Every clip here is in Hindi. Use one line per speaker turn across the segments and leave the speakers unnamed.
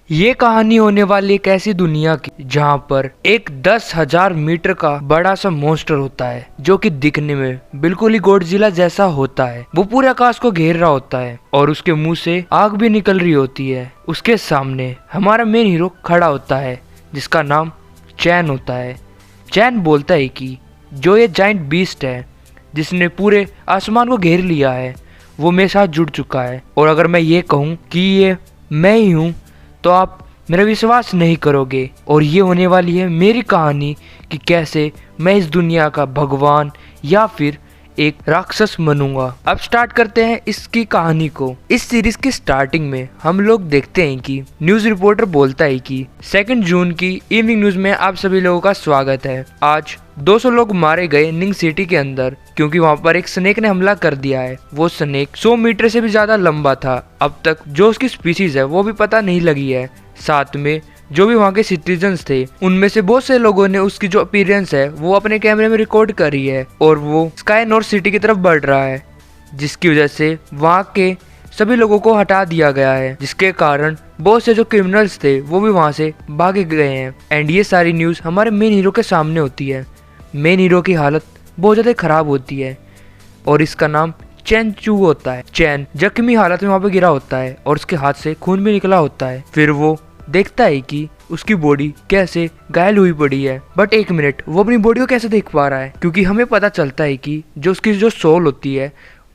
ये कहानी होने वाली एक ऐसी दुनिया की जहाँ पर एक 10,000 मीटर का बड़ा सा मॉन्स्टर होता है जो कि दिखने में बिल्कुल ही गॉडजिला जैसा होता है। वो पूरे आकाश को घेर रहा होता है और उसके मुंह से आग भी निकल रही होती है। उसके सामने हमारा मेन हीरो खड़ा होता है जिसका नाम चैन होता है। चैन बोलता है कि जो ये जाइंट बीस्ट है जिसने पूरे आसमान को घेर लिया है वो मेरे साथ जुड़ चुका है, और अगर मैं ये कहूँ कि ये मैं ही हूँ तो आप मेरा विश्वास नहीं करोगे। और ये होने वाली है मेरी कहानी कि कैसे मैं इस दुनिया का भगवान या फिर एक राक्षस बनूंगा। अब स्टार्ट करते हैं इसकी कहानी को। इस सीरीज की स्टार्टिंग में हम लोग देखते हैं कि न्यूज रिपोर्टर बोलता है कि 2 जून की इवनिंग न्यूज में आप सभी लोगों का स्वागत है। आज 200 लोग मारे गए निंग सिटी के अंदर क्योंकि वहां पर एक स्नेक ने हमला कर दिया है। वो स्नेक 100 मीटर से भी ज्यादा लंबा था। अब तक जो उसकी स्पीशीज है वो भी पता नहीं लगी है। साथ में जो भी वहाँ के सिटीजन्स थे उनमें से बहुत से लोगों ने उसकी जो अपीयरेंस है वो अपने कैमरे में रिकॉर्ड करी है और वो स्काई नॉर्थ सिटी की तरफ बढ़ रहा है, जिसकी वजह से वहाँ के सभी लोगों को हटा दिया गया है, जिसके कारण बहुत से जो क्रिमिनल्स थे वो भी वहाँ से भागे गए हैं। एंड ये सारी न्यूज़ हमारे मेन हीरो के सामने होती है। मेन हीरो की हालत बहुत ज़्यादा खराब होती है और इसका नाम चैन चू होता है। चैन जख्मी हालत में वहाँ पे गिरा होता है और उसके हाथ से खून भी निकला होता है। फिर वो देखता है कि उसकी बॉडी कैसे घायल हुई पड़ी है। बट एक मिनट, वो अपनी बॉडी को कैसे देख पा रहा है? क्योंकि हमें पता चलता है कि जो उसकी जो सोल होती है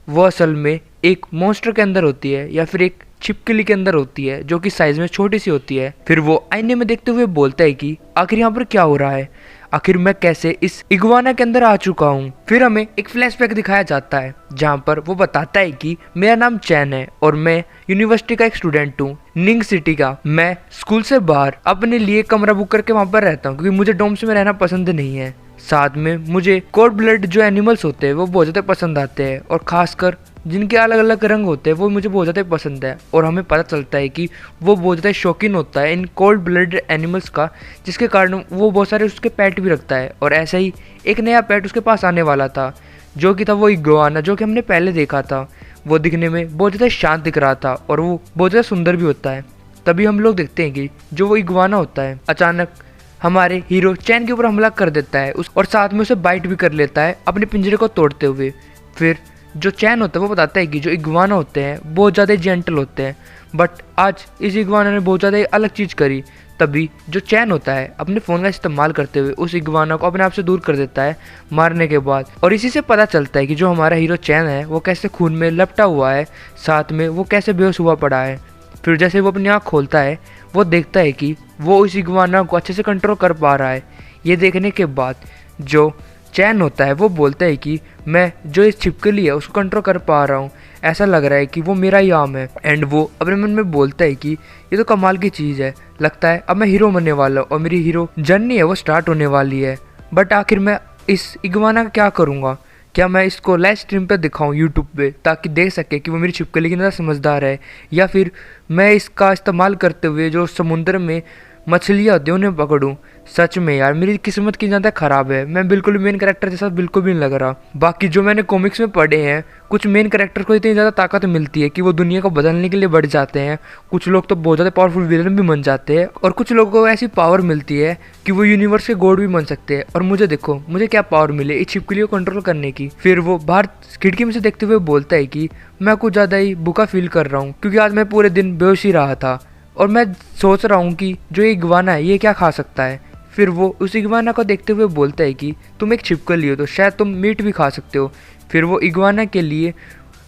वो असल में एक मॉन्स्टर के अंदर होती है या फिर एक छिपकली के अंदर होती है जो कि साइज में छोटी सी होती है। फिर वो आईने में देखते हुए बोलता है कि आखिर यहाँ पर क्या हो रहा है, आखिर मैं कैसे इस इग्वाना के अंदर आ चुका हूँ। फिर हमें एक फ्लैशबैक दिखाया जाता है जहाँ पर वो बताता है कि मेरा नाम चैन है और मैं यूनिवर्सिटी का एक स्टूडेंट हूँ, निंग सिटी का। मैं स्कूल से बाहर अपने लिए कमरा बुक करके वहाँ पर रहता हूँ क्योंकि मुझे डोम्स में रहना पसंद नहीं है। साथ में मुझे कोल्ड ब्लड जो एनिमल्स होते हैं वो बहुत ज़्यादा पसंद आते हैं और खासकर जिनके अलग अलग रंग होते हैं वो मुझे बहुत ज़्यादा पसंद है। और हमें पता चलता है कि वो बहुत ज़्यादा शौकीन होता है इन कोल्ड ब्लड एनिमल्स का, जिसके कारण वो बहुत सारे उसके पेट भी रखता है। और ऐसा ही एक नया पेट उसके पास आने वाला था जो कि था वो इग्वाना, जो कि हमने पहले देखा था। वो दिखने में बहुत ज़्यादा शांत दिख रहा था और वो बहुत ज़्यादा सुंदर भी होता है। तभी हम लोग देखते हैं कि जो वो इग्वाना होता है अचानक हमारे हीरो चैन के ऊपर हमला कर देता है और साथ में उसे बाइट भी कर लेता है अपने पिंजरे को तोड़ते हुए। फिर जो चैन होता है वो बताता है कि जो इग्वाना होते हैं बहुत ज़्यादा जेंटल होते हैं, बट आज इस इग्वाना ने बहुत ज़्यादा अलग चीज़ करी। तभी जो चैन होता है अपने फ़ोन का इस्तेमाल करते हुए उस इग्वाना को अपने आप से दूर कर देता है मारने के बाद। और इसी से पता चलता है कि जो हमारा हीरो चैन है वो कैसे खून में लपटा हुआ है, साथ में वो कैसे बेहोश हुआ पड़ा है। फिर जैसे वो अपनी आँख खोलता है वो देखता है कि वो इस इग्वाना को अच्छे से कंट्रोल कर पा रहा है। ये देखने के बाद जो चैन होता है वो बोलता है कि मैं जो इस छिपकली है उसको कंट्रोल कर पा रहा हूँ, ऐसा लग रहा है कि वो मेरा ही आम है। एंड वो अपने मन में बोलता है कि ये तो कमाल की चीज़ है, लगता है अब मैं हीरो बनने वाला हूँ और मेरी हीरो जर्नी है वो स्टार्ट होने वाली है। बट आखिर मैं इस इग्वाना का क्या करूँगा? क्या मैं इसको लाइव स्ट्रीम पे दिखाऊं यूट्यूब पे ताकि देख सके कि वो मेरी छिपकली की तरह समझदार है, या फिर मैं इसका इस्तेमाल करते हुए जो समुद्र में मछलियाँ होती हैं उन्हें पकड़ूं? सच में यार मेरी किस्मत की ज़्यादा ख़राब है, मैं बिल्कुल मेन कैरेक्टर जैसा बिल्कुल भी नहीं लग रहा। बाकी जो मैंने कॉमिक्स में पढ़े हैं कुछ मेन कैरेक्टर को इतनी ज़्यादा ताकत मिलती है कि वो दुनिया को बदलने के लिए बढ़ जाते हैं। कुछ लोग तो बहुत ज़्यादा पावरफुल विलन भी बन जाते हैं और कुछ लोगों को ऐसी पावर मिलती है कि वो यूनिवर्स के गॉड भी बन सकते हैं। और मुझे देखो मुझे क्या पावर मिले इस छिपकली को कंट्रोल करने की। फिर वो बाहर खिड़की में से देखते हुए बोलता है कि मैं कुछ ज़्यादा ही भूखा फील कर रहा हूँ क्योंकि आज मैं पूरे दिन बेहोश ही रहा था और मैं सोच रहा हूँ कि जो ये इग्वाना है ये क्या खा सकता है। फिर वो उस इग्वाना को देखते हुए बोलता है कि तुम एक छिपकली हो तो शायद तुम मीट भी खा सकते हो। फिर वो इग्वाना के लिए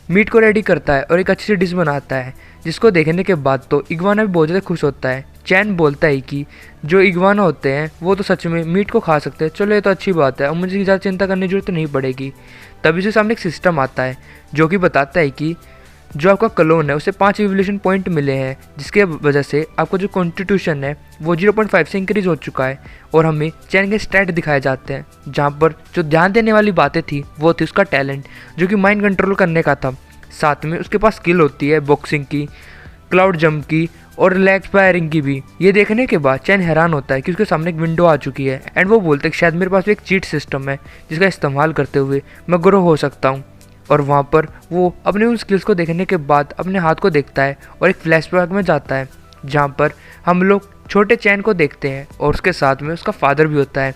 मीट को रेडी करता है और एक अच्छी सी डिश बनाता है, जिसको देखने के बाद तो इग्वाना भी बहुत ज़्यादा खुश होता है। चैन बोलता है कि जो इग्वाना होते हैं वो तो सच में मीट को खा सकते हैं, चलो ये तो अच्छी बात है, अब मुझे ज़्यादा चिंता करने की जरूरत नहीं पड़ेगी। तभी उसके सामने एक सिस्टम आता है जो कि बताता है कि जो आपका क्लोन है उसे 5 इवोल्यूशन पॉइंट मिले हैं, जिसके वजह से आपका जो कॉन्स्टिट्यूशन है वो 0.5 से इंक्रीज हो चुका है। और हमें चैन के स्टैट दिखाए जाते हैं जहाँ पर जो ध्यान देने वाली बातें थी वो थी उसका टैलेंट जो कि माइंड कंट्रोल करने का था। साथ में उसके पास स्किल होती है बॉक्सिंग की, क्लाउड जंप की और लेग फायरिंग की भी। ये देखने के बाद चैन हैरान होता है कि उसके सामने एक विंडो आ चुकी है एंड वो बोलते हैं कि शायद मेरे पास भी एक चीट सिस्टम है जिसका इस्तेमाल करते हुए मैं ग्रो हो सकता हूँ। और वहाँ पर वो अपने उन स्किल्स को देखने के बाद अपने हाथ को देखता है और एक फ्लैशबैक में जाता है जहाँ पर हम लोग छोटे चैन को देखते हैं और उसके साथ में उसका फादर भी होता है।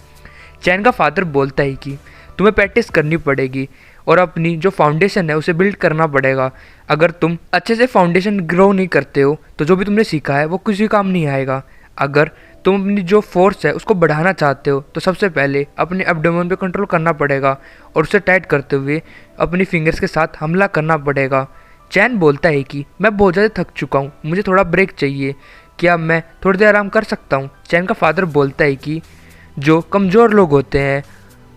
चैन का फादर बोलता है कि तुम्हें प्रैक्टिस करनी पड़ेगी और अपनी जो फाउंडेशन है उसे बिल्ड करना पड़ेगा। अगर तुम अच्छे से फाउंडेशन ग्रो नहीं करते हो तो जो भी तुमने सीखा है वो किसी काम नहीं आएगा। अगर तुम अपनी जो फोर्स है उसको बढ़ाना चाहते हो तो सबसे पहले अपने एब्डोमेन पे कंट्रोल करना पड़ेगा और उसे टाइट करते हुए अपनी फिंगर्स के साथ हमला करना पड़ेगा। चैन बोलता है कि मैं बहुत ज़्यादा थक चुका हूँ, मुझे थोड़ा ब्रेक चाहिए, क्या मैं थोड़ी देर आराम कर सकता हूँ। चैन का फादर बोलता है कि जो कमज़ोर लोग होते हैं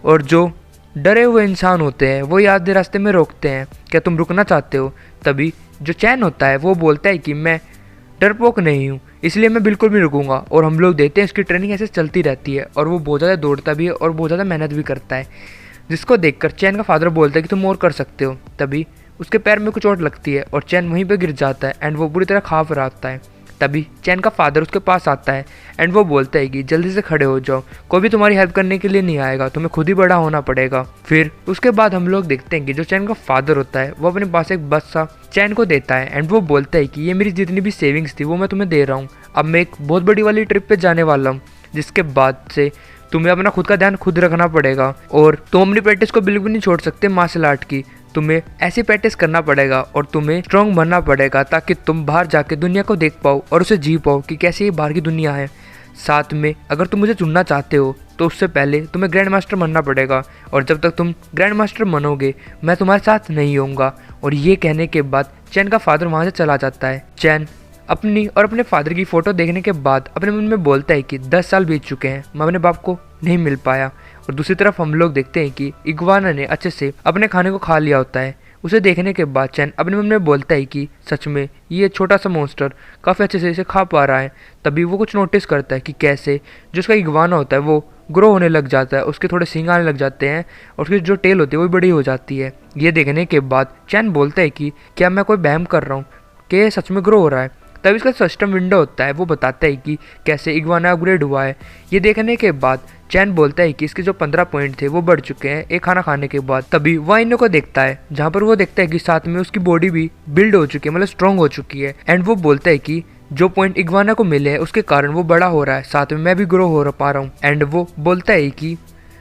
और जो डरे हुए इंसान होते हैं वो आधे रास्ते में रोकते हैं, क्या तुम रुकना चाहते हो। तभी जो चैन होता है वो बोलता है कि मैं डरपोक नहीं हूँ, इसलिए मैं बिल्कुल भी रुकूंगा। और हम लोग देखते हैं इसकी ट्रेनिंग ऐसे चलती रहती है और वो बहुत ज़्यादा दौड़ता भी है और बहुत ज़्यादा मेहनत भी करता है, जिसको देखकर चैन का फादर बोलता है कि तुम और कर सकते हो। तभी उसके पैर में कुछ चोट लगती है और चैन वहीं पर गिर जाता है एंड वो बुरी तरह खाफ रहा होता है। तभी चैन का फादर उसके पास आता है एंड वो बोलता है कि जल्दी से खड़े हो जाओ, कोई भी तुम्हारी हेल्प करने के लिए नहीं आएगा, तुम्हें खुद ही बड़ा होना पड़ेगा। फिर उसके बाद हम लोग देखते हैं कि जो चैन का फादर होता है वो अपने पास एक बस्सा चैन को देता है एंड वो बोलता है कि ये मेरी जितनी भी सेविंग्स थी वो मैं तुम्हें दे रहा हूँ। अब मैं एक बहुत बड़ी वाली ट्रिप पे जाने वाला हूँ, जिसके बाद से तुम्हें अपना खुद का ध्यान खुद रखना पड़ेगा और तुम अपनी प्रैक्टिस को बिल्कुल नहीं छोड़ सकते मार्शल आर्ट की। तुम्हें ऐसी प्रैक्टिस करना पड़ेगा और तुम्हें स्ट्रॉन्ग बनना पड़ेगा ताकि तुम बाहर जाके दुनिया को देख पाओ और उसे जी पाओ कि कैसी ये बाहर की दुनिया है। साथ में अगर तुम मुझे चुनना चाहते हो तो उससे पहले तुम्हें ग्रैंड मास्टर बनना पड़ेगा और जब तक तुम ग्रैंड मास्टर बनोगे मैं तुम्हारे साथ नहीं होऊंगा। और ये कहने के बाद चैन का फादर वहाँ से चला जाता है। चैन अपनी और अपने फादर की फ़ोटो देखने के बाद अपने मन में बोलता है कि 10 साल बीत चुके हैं, मैं अपने बाप को नहीं मिल पाया। और दूसरी तरफ हम लोग देखते हैं कि इग्वाना ने अच्छे से अपने खाने को खा लिया होता है। उसे देखने के बाद चैन अपने मन में बोलता है कि सच में ये छोटा सा मॉन्स्टर काफ़ी अच्छे से इसे खा पा रहा है। तभी वो कुछ नोटिस करता है कि कैसे जो उसका इग्वाना होता है वो ग्रो होने लग जाता है, उसके थोड़े सींग आने लग जाते हैं और उसकी जो टेल होती है वो बड़ी हो जाती है। ये देखने के बाद चैन बोलता है कि क्या मैं कोई बहम कर रहा हूँ कि ये सच में ग्रो हो रहा है। तब इसका सिस्टम विंडो होता है वो बताता है कि कैसे इग्वाना अपग्रेड हुआ है। ये देखने के बाद चैन बोलता है कि इसके जो 15 पॉइंट थे वो बढ़ चुके हैं एक खाना खाने के बाद। तभी वह इन को देखता है जहाँ पर वो देखता है कि साथ में उसकी बॉडी भी बिल्ड हो चुकी है, मतलब स्ट्रॉन्ग हो चुकी है। एंड वो बोलता है कि जो पॉइंट इग्वाना को मिले हैं उसके कारण वो बड़ा हो रहा है, साथ में मैं भी ग्रो हो पा रहा हूँ। एंड वो बोलता है कि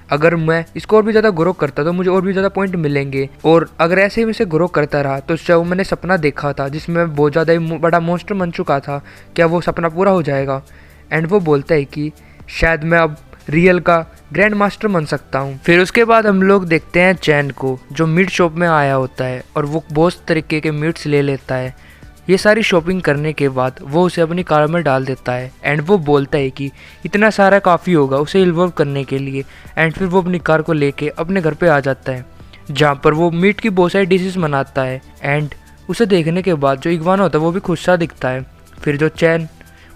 अगर मैं इसको और भी ज़्यादा ग्रो करता तो मुझे और भी ज़्यादा पॉइंट मिलेंगे और अगर ऐसे ही मैं इसे ग्रो करता रहा तो जो मैंने सपना देखा था जिसमें मैं बहुत ज़्यादा ही बड़ा मॉन्स्टर बन चुका था, क्या वो सपना पूरा हो जाएगा। एंड वो बोलता है कि शायद मैं अब रियल का ग्रैंड मास्टर बन सकता हूँ। फिर उसके बाद हम लोग देखते हैं चैन को जो मीट शॉप में आया होता है और वो बहुत तरीके के मीट्स ले लेता है। ये सारी शॉपिंग करने के बाद वो उसे अपनी कार में डाल देता है एंड वो बोलता है कि इतना सारा काफ़ी होगा उसे इन्वॉल्व करने के लिए। एंड फिर वो अपनी कार को लेके अपने घर पे आ जाता है जहाँ पर वो मीट की बहुत सारी डिशेस बनाता है। एंड उसे देखने के बाद जो इग्वाना होता है वो भी खुश सा दिखता है। फिर जो चैन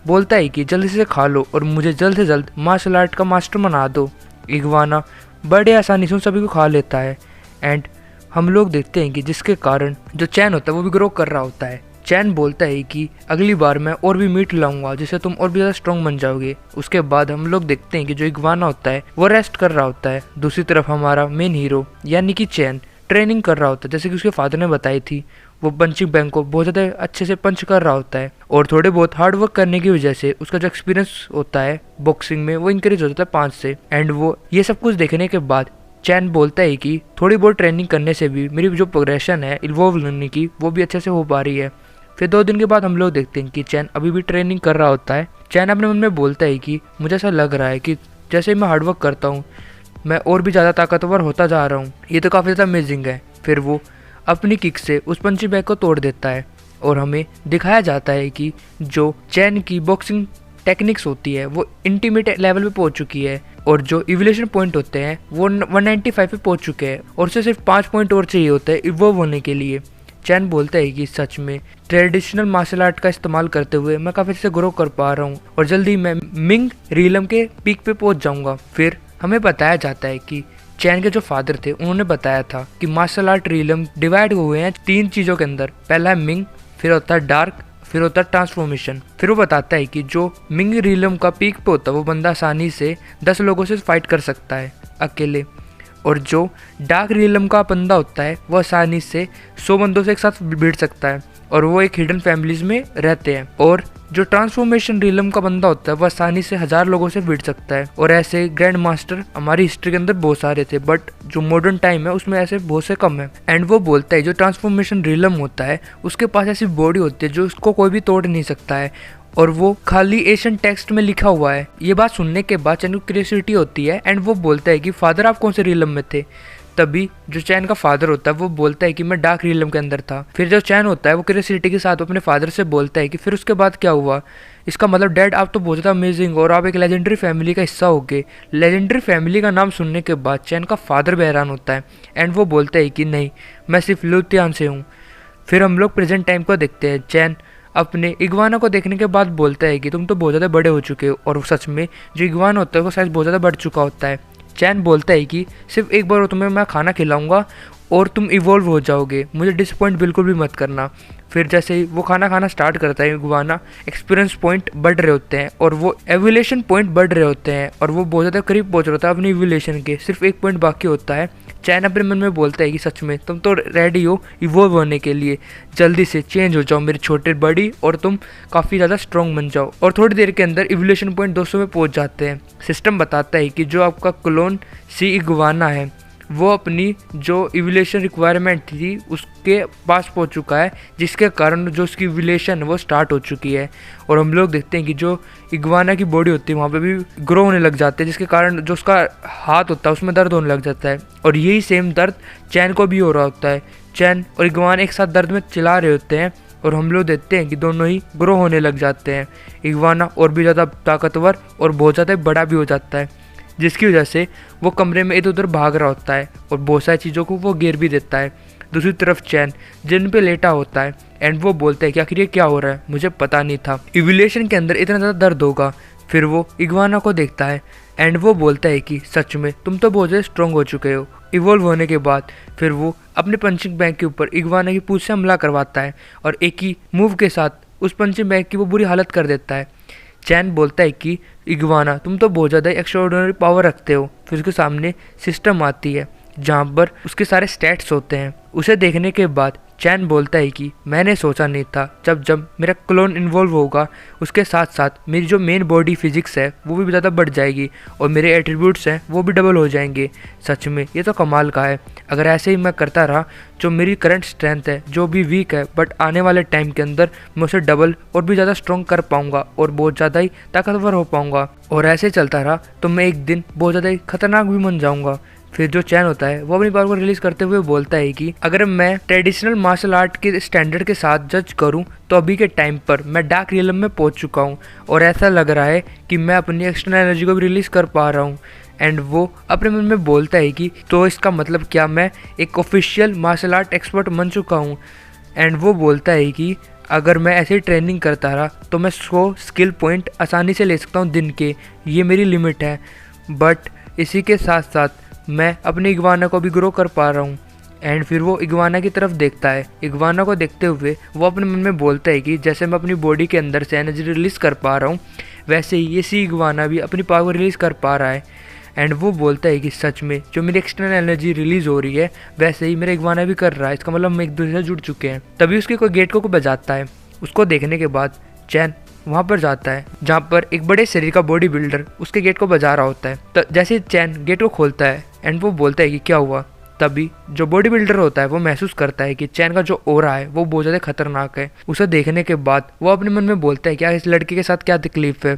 बोलता है कि जल्दी से खा लो और मुझे जल्द से जल्द मार्शल आर्ट का मास्टर बना दो। इग्वाना बड़े आसानी से उन सभी को खा लेता है एंड हम लोग देखते हैं कि जिसके कारण जो चैन होता है वो भी ग्रो कर रहा होता है। चैन बोलता है कि अगली बार मैं और भी मीट लाऊंगा जिससे तुम और भी ज़्यादा स्ट्रॉन्ग बन जाओगे। उसके बाद हम लोग देखते हैं कि जो इग्वाना होता है वो रेस्ट कर रहा होता है। दूसरी तरफ हमारा मेन हीरो यानी कि चैन ट्रेनिंग कर रहा होता है, जैसे कि उसके फादर ने बताई थी। वो पंचिंग बैग को बहुत ज़्यादा अच्छे से पंच कर रहा होता है और थोड़े बहुत हार्ड वर्क करने की वजह से उसका जो एक्सपीरियंस होता है बॉक्सिंग में वो इंक्रीज हो जाता है 5 से। एंड वो ये सब कुछ देखने के बाद चैन बोलता है कि थोड़ी बहुत ट्रेनिंग करने से भी मेरी जो प्रोग्रेशन है इन्वॉल्व होने की वो भी अच्छे से हो पा रही है। फिर 2 दिन के बाद हम लोग देखते हैं कि चैन अभी भी ट्रेनिंग कर रहा होता है। चैन अपने मन में बोलता है कि मुझे ऐसा लग रहा है कि जैसे मैं हार्डवर्क करता हूँ मैं और भी ज़्यादा ताकतवर होता जा रहा हूँ, ये तो काफ़ी ज़्यादा अमेजिंग है। फिर वो अपनी किक से उस पंचिंग बैग को तोड़ देता है और हमें दिखाया जाता है कि जो चैन की बॉक्सिंग टेक्निक्स होती है वो इंटीमेट लेवल पे पहुंच चुकी है और जो इवोल्यूशन पॉइंट होते हैं वो 195 पे पहुंच चुके हैं और उसे सिर्फ 5 पॉइंट और चाहिए होता है इवॉल्व होने के लिए। चैन बोलता है कि सच में ट्रेडिशनल मार्शल आर्ट का इस्तेमाल करते हुए मैं काफ़ी अच्छे से ग्रो कर पा रहा हूँ और जल्दी मैं मिंग रीलम के पीक पे पहुँच जाऊँगा। फिर हमें बताया जाता है कि चैन के जो फादर थे उन्होंने बताया था कि मार्शल आर्ट रीलम डिवाइड हुए हैं 3 चीज़ों के अंदर। पहला है मिंग, फिर होता है डार्क, फिर होता है ट्रांसफॉर्मेशन। फिर वो बताता है कि जो मिंग रीलम का पीक पे होता है वो बंदा आसानी से 10 लोगों से फाइट कर सकता है अकेले, और जो डार्क रीलम का बंदा होता है वो आसानी से 100 बंदों से एक साथ भिड़ सकता है। और वो एक हिडन फैमिलीज में रहते हैं। और जो ट्रांसफॉर्मेशन रिलम का बंदा होता है वो आसानी से 1000 लोगों से भिड़ सकता है। और ऐसे ग्रैंड मास्टर हमारी हिस्ट्री के अंदर बहुत सारे थे, बट जो मॉडर्न टाइम है उसमें ऐसे बहुत से कम है। एंड वो बोलता है जो ट्रांसफॉर्मेशन रिलम होता है उसके पास ऐसी बॉडी होती है जो उसको कोई भी तोड़ नहीं सकता है, और वो खाली एशियन टेक्स्ट में लिखा हुआ है। ये बात सुनने के बाद चैन को क्यूरियोसिटी होती है एंड वो बोलता है कि फादर आप कौन से रिलम में थे। तभी जो चैन का फादर होता है वो बोलता है कि मैं डार्क रिलम के अंदर था। फिर जो चैन होता है वो क्यूरियोसिटी के साथ अपने फादर से बोलता है कि फिर उसके बाद क्या हुआ। इसका मतलब डैड आप तो बहुत ज़्यादा अमेजिंग और आप एक लेजेंडरी फैमिली का हिस्सा हो गए। लेजेंडरी फैमिली का नाम सुनने के बाद चैन का फादर भी हैरान होता है एंड वो बोलता है कि नहीं, मैं सिर्फ लुथियान से हूँ। फिर हम लोग प्रेजेंट टाइम को देखते हैं। चैन अपने इग्वाना को देखने के बाद बोलता है कि तुम तो बहुत ज़्यादा बड़े हो चुके हो, और सच में जो इग्वाना होता है वो शायद बहुत ज़्यादा बढ़ चुका होता है। चैन बोलता है कि सिर्फ एक बार तुम्हें मैं खाना खिलाऊंगा और तुम इवॉल्व हो जाओगे, मुझे डिसअपॉइंट बिल्कुल भी मत करना। फिर जैसे ही वो खाना खाना स्टार्ट करता है इग्वाना, एक्सपीरियंस पॉइंट बढ़ रहे होते हैं और वो एवोल्यूशन पॉइंट बढ़ रहे होते हैं और वो बहुत ज़्यादा करीब पहुंच रहा होता है अपनी एवोल्यूशन के। सिर्फ एक पॉइंट बाकी होता है। चैन अपने मन में बोलता है कि सच में तुम तो रेडी हो इवॉल्व होने के लिए, जल्दी से चेंज हो जाओ मेरे छोटे बड़ी और तुम काफ़ी ज़्यादा स्ट्रॉन्ग बन जाओ। और थोड़ी देर के अंदर इवोल्यूशन पॉइंट 200 में पहुंच जाते हैं। सिस्टम बताता है कि जो आपका क्लोन सी इग्वाना है वो अपनी जो इवोल्यूशन रिक्वायरमेंट थी उसके पास पहुंच चुका है, जिसके कारण जो उसकी इवोल्यूशन वो स्टार्ट हो चुकी है। और हम लोग देखते हैं कि जो इग्वाना की बॉडी होती है वहाँ पे भी ग्रो होने लग जाते हैं, जिसके कारण जो उसका हाथ होता है उसमें दर्द होने लग जाता है। और यही सेम दर्द चैन को भी हो रहा होता है। चैन और इग्वाना एक साथ दर्द में चिल्ला रहे होते हैं और हम लोग देखते हैं कि दोनों ही ग्रो होने लग जाते हैं। इग्वाना और भी ज़्यादा ताकतवर और बहुत ज़्यादा बड़ा भी हो जाता है, जिसकी वजह से वो कमरे में इधर उधर भाग रहा होता है और बहुत सारी चीज़ों को वो गिर भी देता है। दूसरी तरफ चैन जिन पे लेटा होता है एंड वो बोलता है कि आखिर ये क्या हो रहा है, मुझे पता नहीं था इवोल्यूशन के अंदर इतना ज़्यादा दर्द होगा। फिर वो इग्वाना को देखता है एंड वो बोलता है कि सच में तुम तो बहुत ज़्यादा स्ट्रॉन्ग हो चुके हो इवॉल्व होने के बाद। फिर वो अपने पंचिंग बैग के ऊपर इग्वाना की पूंछ से हमला करवाता है और एक ही मूव के साथ उस पंचिंग बैग की वो बुरी हालत कर देता है। चैन बोलता है कि इग्वाना तुम तो बहुत ज़्यादा एक्स्ट्राऑर्डिनरी पावर रखते हो। फिर उसके सामने सिस्टम आती है जहाँ पर उसके सारे स्टैट्स होते हैं। उसे देखने के बाद चैन बोलता है कि मैंने सोचा नहीं था जब मेरा क्लोन इन्वॉल्व होगा उसके साथ साथ मेरी जो मेन बॉडी फिजिक्स है वो भी ज़्यादा बढ़ जाएगी और मेरे एट्रीब्यूट्स हैं वो भी डबल हो जाएंगे। सच में ये तो कमाल का है। अगर ऐसे ही मैं करता रहा जो मेरी करंट स्ट्रेंथ है जो भी वीक है, बट आने वाले टाइम के अंदर मैं उसे डबल और भी ज़्यादा स्ट्रॉन्ग कर पाऊंगा और बहुत ज़्यादा ही ताकतवर हो पाऊंगा। और ऐसे चलता रहा तो मैं एक दिन बहुत ज़्यादा ही खतरनाक भी बन जाऊंगा। फिर जो चैन होता है वो अपनी पावर को रिलीज करते हुए बोलता है कि अगर मैं ट्रेडिशनल मार्शल आर्ट के स्टैंडर्ड के साथ जज करूं तो अभी के टाइम पर मैं डार्क रियलम में पहुंच चुका हूं और ऐसा लग रहा है कि मैं अपनी एक्सटर्नल एनर्जी को भी रिलीज कर पा रहा हूं। एंड वो अपने मन में बोलता है कि तो इसका मतलब क्या मैं एक ऑफिशियल मार्शल आर्ट एक्सपर्ट बन चुका हूँ। एंड वो बोलता है कि अगर मैं ऐसे ट्रेनिंग करता रहा तो मैं 100 स्किल पॉइंट आसानी से ले सकता हूँ दिन के, ये मेरी लिमिट है। बट इसी के साथ साथ मैं अपनी इग्वाना को भी ग्रो कर पा रहा हूँ। एंड फिर वो इग्वाना की तरफ देखता है। इग्वाना को देखते हुए वो अपने मन में बोलता है कि जैसे मैं अपनी बॉडी के अंदर से एनर्जी रिलीज़ कर पा रहा हूँ वैसे ही ये सी इग्वाना भी अपनी पावर रिलीज़ कर पा रहा है। एंड वो बोलता है कि सच में जो मेरी एक्सटर्नल एनर्जी रिलीज़ हो रही है वैसे ही मेरा इग्वाना भी कर रहा है, इसका मतलब हम एक दूसरे से जुड़ चुके हैं। तभी उसके कोई गेट को बजाता है। उसको देखने के बाद चैन वहाँ पर जाता है जहाँ पर एक बड़े शरीर का बॉडी बिल्डर उसके गेट को बजा रहा होता है। तो जैसे चैन गेट को खोलता है एंड वो बोलता है कि क्या हुआ, तभी जो बॉडी बिल्डर होता है वो महसूस करता है कि चैन का जो ऑरा है वो बहुत ज़्यादा खतरनाक है। उसे देखने के बाद वो अपने मन में बोलता है क्या इस लड़के के साथ क्या तकलीफ है,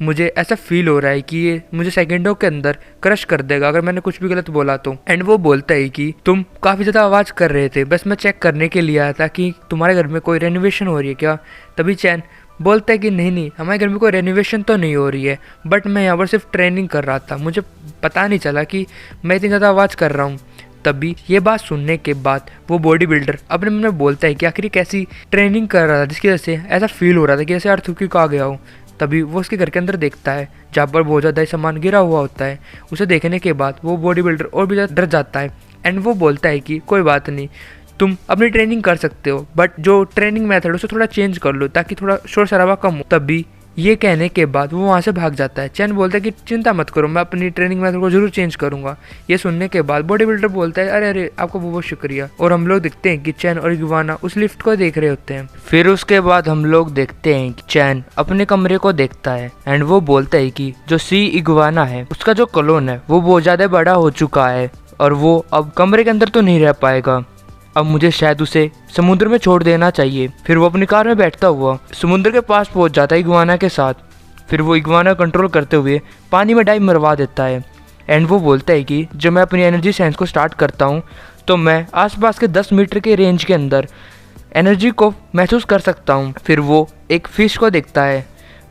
मुझे ऐसा फील हो रहा है कि ये मुझे सेकंडों के अंदर क्रश कर देगा अगर मैंने कुछ भी गलत बोला तो। एंड वो बोलता है कि तुम काफ़ी ज़्यादा आवाज़ कर रहे थे, बस मैं चेक करने के लिए आया था कि तुम्हारे घर में कोई रेनोवेशन हो रही है क्या। तभी चैन बोलता है कि नहीं हमारे घर में कोई रेनोवेशन तो नहीं हो रही है, बट मैं यहाँ पर सिर्फ ट्रेनिंग कर रहा था, मुझे पता नहीं चला कि मैं इतनी ज़्यादा आवाज़ कर रहा हूँ। तभी ये बात सुनने के बाद वो बॉडी बिल्डर अपने मन में बोलता है कि आखिर कैसी ट्रेनिंग कर रहा था जिसकी वजह से ऐसा फील हो रहा था कि जैसे अर्थक्वेक को आ गया हो। तभी वो उसके घर के अंदर देखता है जहाँ पर बहुत ज़्यादा सामान गिरा हुआ होता है। उसे देखने के बाद वो बॉडी बिल्डर और भी ज़्यादा डर जाता है। एंड वो बोलता है कि कोई बात नहीं, तुम अपनी ट्रेनिंग कर सकते हो, बट जो ट्रेनिंग मेथड उसे थोड़ा चेंज कर लो ताकि थोड़ा शोर शराबा कम हो। तभी ये कहने के बाद वो वहाँ से भाग जाता है। चैन बोलता है कि चिंता मत करो, मैं अपनी ट्रेनिंग मेथड को जरूर चेंज करूंगा। ये सुनने के बाद बॉडी बिल्डर बोलता है अरे अरे आपको बहुत बहुत शुक्रिया। और हम लोग देखते हैं कि चैन और इग्वाना उस लिफ्ट को देख रहे होते हैं। फिर उसके बाद हम लोग देखते हैं कि चैन अपने कमरे को देखता है एंड वो बोलता है कि जो सी इग्वाना है उसका जो क्लोन है वो बहुत ज्यादा बड़ा हो चुका है और वो अब कमरे के अंदर तो नहीं रह पाएगा। अब मुझे शायद उसे समुद्र में छोड़ देना चाहिए। फिर वो अपनी कार में बैठता हुआ समुद्र के पास पहुंच जाता है इग्वाना के साथ। फिर वो इग्वाना कंट्रोल करते हुए पानी में डाइव मरवा देता है एंड वो बोलता है कि जब मैं अपनी एनर्जी सेंस को स्टार्ट करता हूं तो मैं आसपास के 10 मीटर के रेंज के अंदर एनर्जी को महसूस कर सकता हूं। फिर वो एक फिश को देखता है।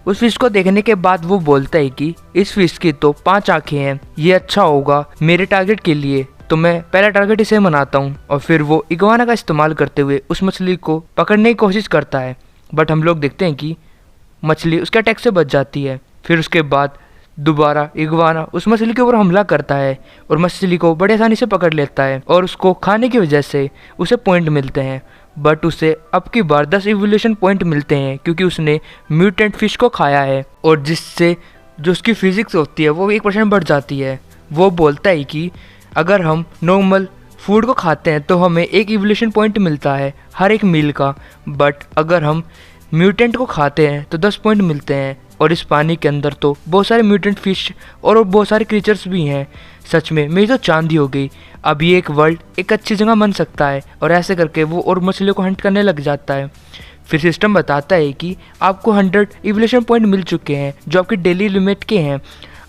उस फिश को देखने के बाद वो बोलता है कि इस फिश की तो 5 आंखें हैं, ये अच्छा होगा मेरे टारगेट के लिए, तो मैं पहला टारगेट इसे मनाता हूँ। और फिर वो इग्वाना का इस्तेमाल करते हुए उस मछली को पकड़ने की कोशिश करता है, बट हम लोग देखते हैं कि मछली उसके अटैक से बच जाती है। फिर उसके बाद दोबारा इग्वाना उस मछली के ऊपर हमला करता है और मछली को बड़ी आसानी से पकड़ लेता है और उसको खाने की वजह से उसे पॉइंट मिलते हैं। बट उसे अब की बार 10 इवोल्यूशन पॉइंट मिलते हैं क्योंकि उसने म्यूटेंट फिश को खाया है और जिससे जो उसकी फिजिक्स होती है वो 1% बढ़ जाती है। वो बोलता है कि अगर हम नॉर्मल फूड को खाते हैं तो हमें 1 इवोल्यूशन पॉइंट मिलता है हर एक मील का, बट अगर हम म्यूटेंट को खाते हैं तो 10 पॉइंट मिलते हैं। और इस पानी के अंदर तो बहुत सारे म्यूटेंट फिश और बहुत सारे क्रीचर्स भी हैं। सच में मेरी तो चांदी हो गई, अब ये एक वर्ल्ड एक अच्छी जगह बन सकता है। और ऐसे करके वो और मछलियों को हंट करने लग जाता है। फिर सिस्टम बताता है कि आपको 100 इवोल्यूशन पॉइंट मिल चुके हैं जो आपकी डेली लिमिट के हैं,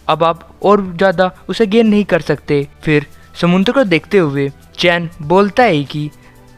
अब आप और ज़्यादा उसे गेन नहीं कर सकते। फिर समुद्र को देखते हुए चैन बोलता है कि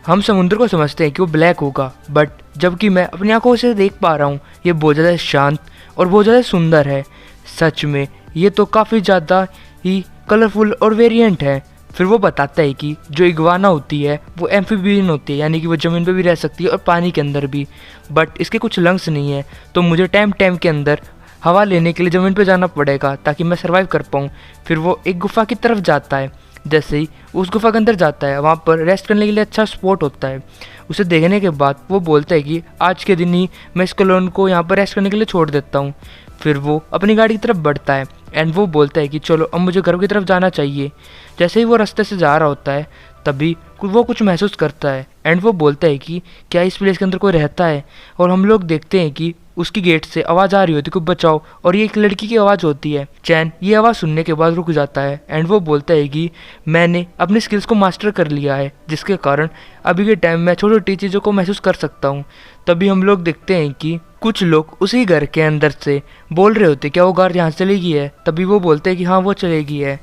हम समुद्र को समझते हैं कि वो ब्लैक होगा, बट जबकि मैं अपनी आंखों से देख पा रहा हूँ ये बहुत ज़्यादा शांत और बहुत ज़्यादा सुंदर है। सच में ये तो काफ़ी ज़्यादा ही कलरफुल और वेरिएंट है। फिर वो बताता है कि जो इग्वाना होती है वो एम्फीबियन होती है, यानी कि वो ज़मीन पे भी रह सकती है और पानी के अंदर भी, बट इसके कुछ लंग्स नहीं है, तो मुझे टाइम टाइम के अंदर हवा लेने के लिए ज़मीन पे जाना पड़ेगा ताकि मैं सर्वाइव कर पाऊँ। फिर वो एक गुफा की तरफ जाता है। जैसे ही उस गुफा के अंदर जाता है वहाँ पर रेस्ट करने के लिए अच्छा स्पॉट होता है। उसे देखने के बाद वो बोलता है कि आज के दिन ही मैं इस क्लोन को यहाँ पर रेस्ट करने के लिए छोड़ देता हूँ। फिर वो अपनी गाड़ी की तरफ बढ़ता है एंड वो बोलता है कि चलो अब मुझे घर की तरफ जाना चाहिए। जैसे ही वो रास्ते से जा रहा होता है तभी वो कुछ महसूस करता है एंड वो बोलता है कि क्या इस प्लेस के अंदर कोई रहता है। और हम लोग देखते हैं कि उसकी गेट से आवाज़ आ रही होती है, कुछ बचाओ, और ये एक लड़की की आवाज़ होती है। चैन ये आवाज़ सुनने के बाद रुक जाता है एंड वो बोलता है कि मैंने अपनी स्किल्स को मास्टर कर लिया है जिसके कारण अभी के टाइम में छोटी छोटी चीज़ों को महसूस कर सकता हूँ। तभी हम लोग देखते हैं कि कुछ लोग उसी घर के अंदर से बोल रहे होते क्या वो घर यहाँ चली गई है। तभी वो बोलते हैं कि हाँ वो चली गई है।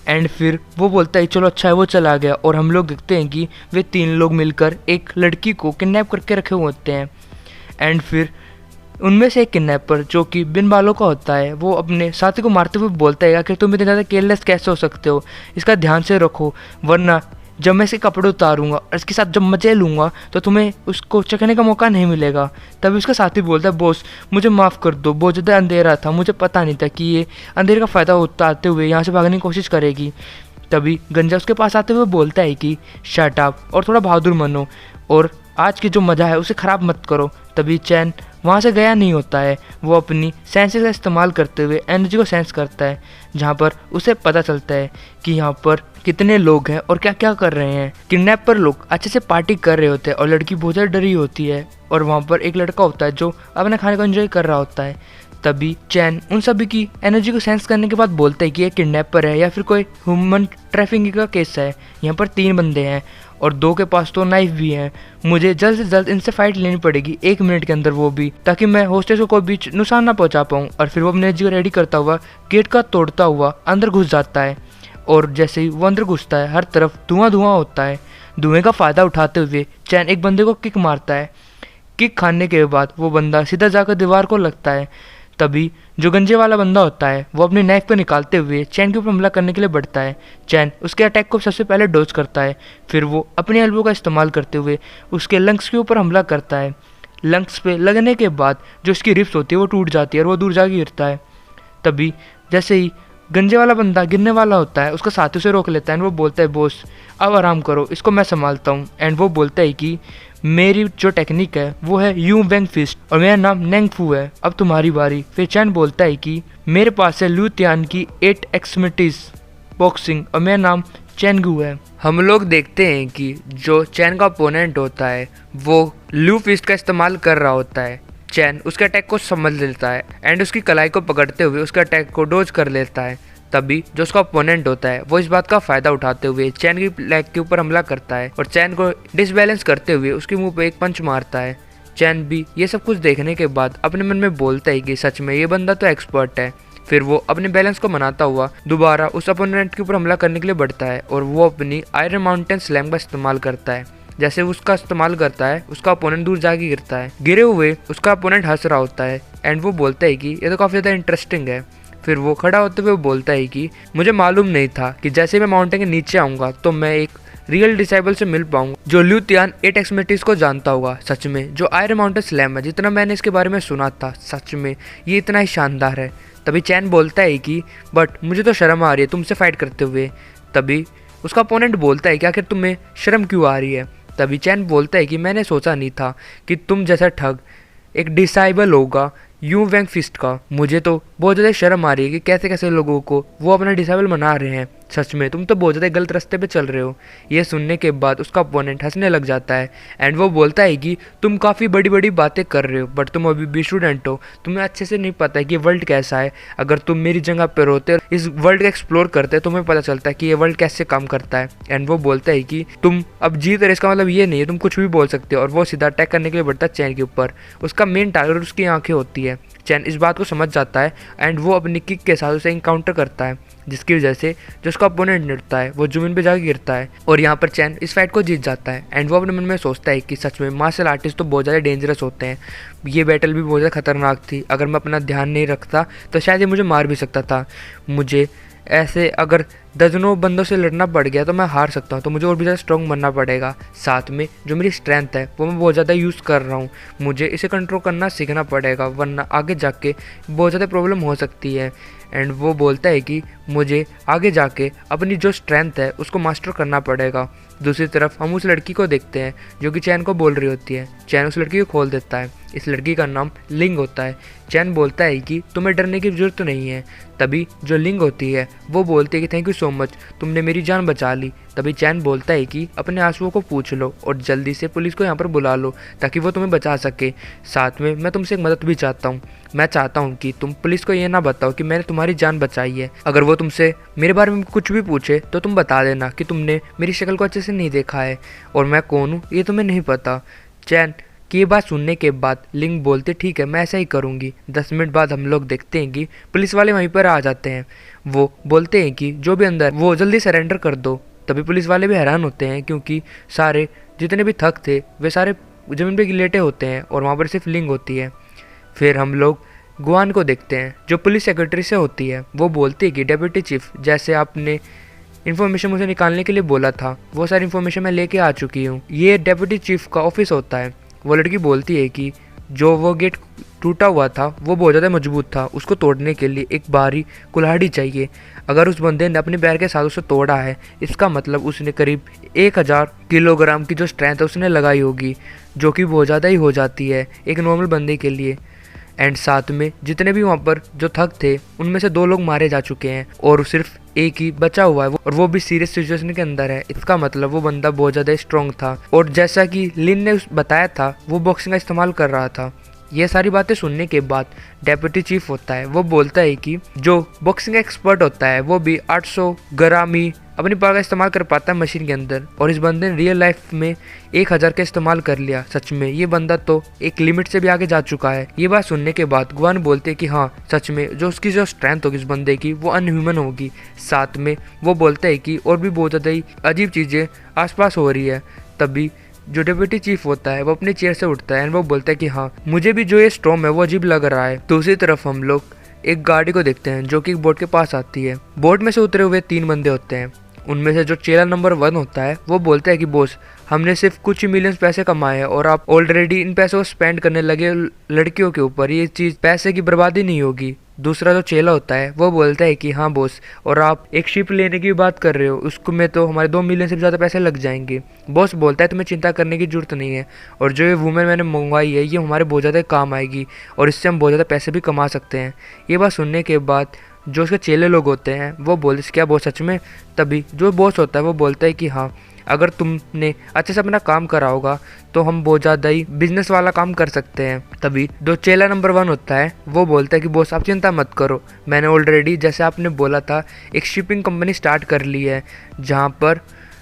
एंड फिर वो बोलता है चलो अच्छा है वो चला गया। और हम लोग देखते हैं कि वे 3 लोग मिलकर एक लड़की को किडनैप करके रखे हुए होते हैं। एंड फिर उनमें से एक किडनैपर जो कि बिन बालों का होता है वो अपने साथी को मारते हुए बोलता है कि तुम इतने ज़्यादा केयरलेस कैसे हो सकते हो, इसका ध्यान से रखो, वरना जब मैं इसके कपड़े उतारूंगा और इसके साथ जब मजे लूँगा तो तुम्हें उसको चखने का मौका नहीं मिलेगा। तभी उसका साथी बोलता है बॉस मुझे माफ़ कर दो, बहुत ज़्यादा अंधेरा था, मुझे पता नहीं था कि ये अंधेरे का फ़ायदा उठाते हुए यहाँ से भागने की कोशिश करेगी। तभी गंजा उसके पास आते हुए बोलता है कि शट अप और थोड़ा बहादुर बनो और आज की जो मज़ा है उसे ख़राब मत करो। तभी चैन वहाँ से गया नहीं होता है, वो अपनी सेंसेस का इस्तेमाल करते हुए एनर्जी को सेंस करता है, जहाँ पर उसे पता चलता है कि यहाँ पर कितने लोग हैं और क्या क्या कर रहे हैं। किडनैपर लोग अच्छे से पार्टी कर रहे होते हैं और लड़की बहुत ज़्यादा डरी होती है और वहाँ पर एक लड़का होता है जो अपने खाने को एंजॉय कर रहा होता है। तभी चैन उन सभी की एनर्जी को सेंस करने के बाद बोलता है कि ये किडनैपर है या फिर कोई ह्यूमन ट्रैफिकिंग का केस है। यहाँ पर 3 बंदे हैं और 2 के पास तो नाइफ भी है। मुझे जल्द से जल्द इनसे फाइट लेनी पड़ेगी 1 मिनट के अंदर, वो भी ताकि मैं होस्टेस को कोई भी नुकसान ना पहुंचा पाऊँ। और फिर वो अपनी एनर्जी को रेडी करता हुआ गेट का तोड़ता हुआ अंदर घुस जाता है। और जैसे ही वो अंदर घुसता है हर तरफ धुआं धुआं होता है। धुएं का फ़ायदा उठाते हुए चैन एक बंदे को किक मारता है। किक खाने के बाद वो बंदा सीधा जाकर दीवार को लगता है। तभी जो गंजे वाला बंदा होता है वो अपनी नाइफ को निकालते हुए चैन के ऊपर हमला करने के लिए बढ़ता है। चैन उसके अटैक को सबसे पहले डॉज करता है, फिर वो अपने एल्बो का इस्तेमाल करते हुए उसके लंग्स के ऊपर हमला करता है। लंग्स पे लगने के बाद जो उसकी रिप्स होती है वो टूट जाती है और वो दूर जाके गिरता है। तभी जैसे ही गंजे वाला बंदा गिरने वाला होता है उसका साथी उसे रोक लेता है एंड वो बोलता है बॉस अब आराम करो, इसको मैं संभालता हूँ। एंड वो बोलता है कि मेरी जो टेक्निक है वो है यू वेंग फिस्ट और मेरा नाम नेंग फू है, अब तुम्हारी बारी। फिर चैन बोलता है कि मेरे पास है लू तियान की 8 एक्समिटीज बॉक्सिंग और मेरा नाम चैन गू है। हम लोग देखते हैं कि जो चैन का ओपोनेंट होता है वो लू फिस्ट का इस्तेमाल कर रहा होता है। चैन उसके अटैक को समझ लेता है एंड उसकी कलाई को पकड़ते हुए उसके अटैक को डोज कर लेता है। तभी जो उसका ओपोनेंट होता है वो इस बात का फायदा उठाते हुए चैन की लेग के ऊपर हमला करता है और चैन को डिसबैलेंस करते हुए उसके मुंह पे एक पंच मारता है। चैन भी ये सब कुछ देखने के बाद अपने मन में बोलता है कि सच में ये बंदा तो एक्सपर्ट है। फिर वो अपने बैलेंस को मनाता हुआ दोबारा उस ओपोनेंट के ऊपर हमला करने के लिए बढ़ता है और वो अपनी आयरन माउंटेन स्लैम का इस्तेमाल करता है। जैसे वो उसका इस्तेमाल करता है उसका ओपोनेंट दूर जाके गिरता है। गिरे हुए उसका ओपोनेंट हंस रहा होता है एंड वो बोलता है कि ये तो काफ़ी ज़्यादा इंटरेस्टिंग है। फिर वो खड़ा होते हुए बोलता है कि मुझे मालूम नहीं था कि जैसे मैं माउंटेन के नीचे आऊँगा तो मैं एक रियल डिसाइबल से मिल पाऊंगा जो लू तियान 8 एक्समिटीज को जानता होगा। सच में जो आयरन माउंटेन स्लैम है, जितना मैंने इसके बारे में सुना था, सच में ये इतना ही शानदार है। तभी चैन बोलता है कि बट मुझे तो शर्म आ रही है तुमसे फाइट करते हुए। तभी उसका ओपोनेंट बोलता है कि आखिर तुम्हें शर्म क्यों आ रही है। तभी चैन बोलता है कि मैंने सोचा नहीं था कि तुम जैसा ठग एक डिसाइबल होगा यू वेंग फिस्ट का। मुझे तो बहुत ज़्यादा शर्म आ रही है कि कैसे कैसे लोगों को वो अपना डिसाइबल बना रहे हैं। सच में तुम तो बहुत ज़्यादा गलत रास्ते पे चल रहे हो। ये सुनने के बाद उसका ओपोनेंट हंसने लग जाता है एंड वो बोलता है कि तुम काफ़ी बड़ी बड़ी बातें कर रहे हो बट तुम अभी भी स्टूडेंट हो, तुम्हें अच्छे से नहीं पता है कि वर्ल्ड कैसा है। अगर तुम मेरी जगह पर होते इस वर्ल्ड का एक्सप्लोर करते तुम्हें पता चलता है कि ये वर्ल्ड कैसे काम करता है। एंड वो बोलता है कि तुम अब जीत रहे, इसका मतलब ये नहीं है तुम कुछ भी बोल सकते हो। और वो सीधा अटैक करने के लिए बढ़ता है चैन के ऊपर। उसका मेन टारगेट उसकी आंखें होती है। चैन इस बात को समझ जाता है एंड वो अपनी किक के साथ उसे इनकाउंटर करता है, जिसकी वजह से जो उसका ओपोनेंट होता है वो जमीन पे जाके गिरता है और यहाँ पर चैन इस फाइट को जीत जाता है। एंड वो अपने मन में सोचता है कि सच में मार्शल आर्टिस्ट तो बहुत ज़्यादा डेंजरस होते हैं। ये बैटल भी बहुत ज़्यादा खतरनाक थी। अगर मैं अपना ध्यान नहीं रखता तो शायद ये मुझे मार भी सकता था। मुझे ऐसे अगर दर्जनों बंदों से लड़ना पड़ गया तो मैं हार सकता हूँ, तो मुझे और भी ज़्यादा स्ट्रॉन्ग बनना पड़ेगा। साथ में जो मेरी स्ट्रेंथ है वो मैं बहुत ज़्यादा यूज़ कर रहा हूँ, मुझे इसे कंट्रोल करना सीखना पड़ेगा वरना आगे जाके बहुत ज़्यादा प्रॉब्लम हो सकती है। एंड वो बोलता है कि मुझे आगे जाके अपनी जो स्ट्रेंथ है उसको मास्टर करना पड़ेगा। दूसरी तरफ हम उस लड़की को देखते हैं जो कि चैन को बोल रही होती है। चैन उस लड़की को खोल देता है। इस लड़की का नाम लिंग होता है। चैन बोलता है कि तुम्हें डरने की जरूरत नहीं है। तभी जो लिंग होती है वो बोलती है कि थैंक यू सो मच, तुमने मेरी जान बचा ली। तभी चैन बोलता है कि अपने आंसुओं को पूछ लो और जल्दी से पुलिस को यहाँ पर बुला लो ताकि वो तुम्हें बचा सके। साथ में मैं तुमसे एक मदद भी चाहता हूँ। मैं चाहता हूँ कि तुम पुलिस को ये ना बताओ कि मैंने तुम्हारी जान बचाई है। अगर वो तुमसे मेरे बारे में कुछ भी पूछे तो तुम बता देना कि तुमने मेरी शक्ल को अच्छे से नहीं देखा है और मैं कौन हूँ ये तुम्हें नहीं पता। चैन की ये बात सुनने के बाद लिंग बोलते ठीक है मैं ऐसा ही करूँगी। 10 मिनट बाद हम लोग देखते हैं कि पुलिस वाले वहीं पर आ जाते हैं। वो बोलते हैं कि जो भी अंदर वो जल्दी सरेंडर कर दो। तभी पुलिस वाले भी हैरान होते हैं क्योंकि सारे जितने भी थक थे वे सारे ज़मीन पे लेटे होते हैं और वहाँ पर सिर्फ लिंग होती है। फिर हम लोग गुआन को देखते हैं जो पुलिस सेक्रेटरी से होती है। वो बोलती है कि डेप्यूटी चीफ जैसे आपने इन्फॉर्मेशन मुझे निकालने के लिए बोला था वो सारी इन्फॉर्मेशन मैं लेके आ चुकी हूँ। ये डेप्यूटी चीफ का ऑफिस होता है। वो लड़की बोलती है कि जो वो गेट टूटा हुआ था वो बहुत ज़्यादा मजबूत था, उसको तोड़ने के लिए एक भारी कुल्हाड़ी चाहिए। अगर उस बंदे ने अपने पैर के साथ उसे तोड़ा है इसका मतलब उसने करीब 1000 किलोग्राम की जो स्ट्रेंथ है उसने लगाई होगी, जो कि बहुत ज़्यादा ही हो जाती है एक नॉर्मल बंदे के लिए। एंड साथ में जितने भी वहाँ पर जो थग थे उनमें से 2 लोग मारे जा चुके हैं और सिर्फ एक ही बचा हुआ है और वो भी सीरियस सिचुएशन के अंदर है। इसका मतलब वो बंदा बहुत ज़्यादा स्ट्रॉन्ग था और जैसा कि लिन ने बताया था वो बॉक्सिंग का इस्तेमाल कर रहा था। ये सारी बातें सुनने के बाद डेप्यूटी चीफ होता है वो बोलता है कि जो बॉक्सिंग एक्सपर्ट होता है वो भी 800 ग्राम ही अपनी पावर का इस्तेमाल कर पाता है मशीन के अंदर और इस बंदे ने रियल लाइफ में 1000 का इस्तेमाल कर लिया। सच में ये बंदा तो एक लिमिट से भी आगे जा चुका है। ये बात सुनने के बाद गुआन बोलते हैं कि हाँ सच में जो उसकी जो स्ट्रेंथ होगी इस बंदे की वो अनह्यूमन होगी। साथ में वो बोलते हैं कि और भी बहुत ज़्यादा ही अजीब चीज़ें आसपास हो रही है। तभी जो डेप्यूटी चीफ होता है वो अपनी चेयर से उठता है और वो बोलता है कि हाँ मुझे भी जो ये स्टॉर्म है वो अजीब लग रहा है। दूसरी तरफ हम लोग एक गाड़ी को देखते हैं जो कि एक बोट के पास आती है। बोट में से उतरे हुए 3 बंदे होते हैं। उनमें से जो चेला नंबर 1 होता है वो बोलता है कि बॉस हमने सिर्फ कुछ ही मिलियंस पैसे कमाए हैं और आप ऑलरेडी इन पैसों को स्पेंड करने लगे लड़कियों के ऊपर। ये चीज़ पैसे की बर्बादी नहीं होगी। दूसरा जो चेला होता है वो बोलता है कि हाँ बॉस, और आप एक शिप लेने की बात कर रहे हो, उसको में तो हमारे 2 मिलियन से भी ज़्यादा पैसे लग जाएंगे। बॉस बोलता है तुम्हें चिंता करने की जरूरत नहीं है, और जो ये वुमेन मैंने मंगवाई है ये हमारे बहुत ज़्यादा काम आएगी और इससे हम बहुत ज़्यादा पैसे भी कमा सकते हैं। ये बात सुनने के बाद जो उसके चेले लोग होते हैं वो बोलते क्या बॉस सच में? तभी जो बॉस होता है वो बोलता है कि हाँ, अगर तुमने अच्छे से अपना काम करा होगा तो हम बहुत ज़्यादा ही बिजनेस वाला काम कर सकते हैं। तभी जो चेला नंबर 1 होता है वो बोलता है कि बॉस आप चिंता मत करो, मैंने ऑलरेडी जैसे आपने बोला था एक शिपिंग कंपनी स्टार्ट कर ली है, जहाँ पर